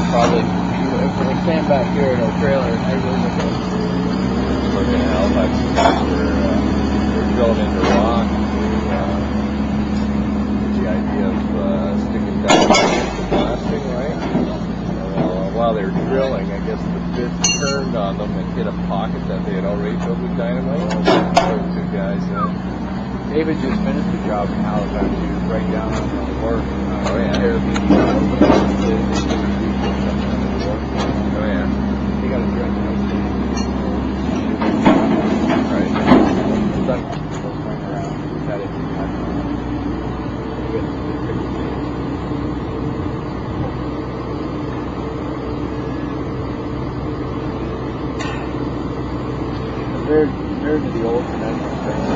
probably, if we're staying back here in our trailer, I really look at Looking at Halifax, they're drilling into rock. The idea of sticking dynamite into blasting, right? While they're drilling, I guess the bit turned on them and hit a pocket that they had already filled with dynamite. Those two guys, David just finished the job in Halifax. He was right down on the wharf. Oh, yeah. Airbnb. Oh, yeah. They got a direct Right. going around. He's had it. Compared to the old conventional trains,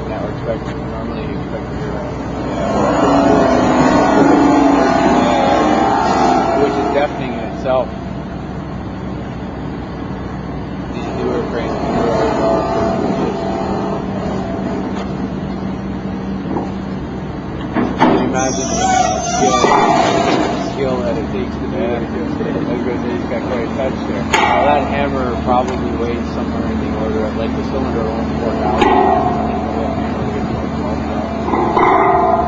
that we're expecting. Normally, you expect to hear which is deafening in itself. These newer trains can really well. Can you imagine the skill that it takes to do it? He's got quite a touch there. Now that hammer probably weighs somewhere in the order of, like, the cylinder alone, 4,000 pounds. I think the whole hammer weighs like 12,000.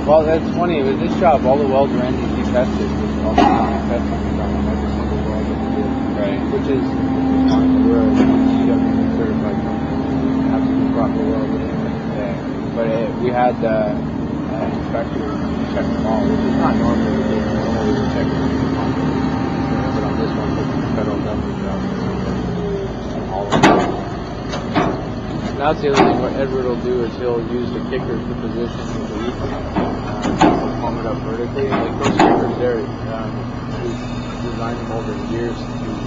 Well, that's funny. With this job, all the welds are NDT tested. All the testing is done on every single weld that we do. Right. Which is fine. We're a CW certified company. Absolutely proper welding. But we had inspectors check them all, which is not normal. Normally we check them. But on this one, it's the federal government job. All of them. Now the other thing, what Edward will do is he'll use the kickers to position the leaf. Palm it up vertically. Like those kickers there, he's designed them over the years to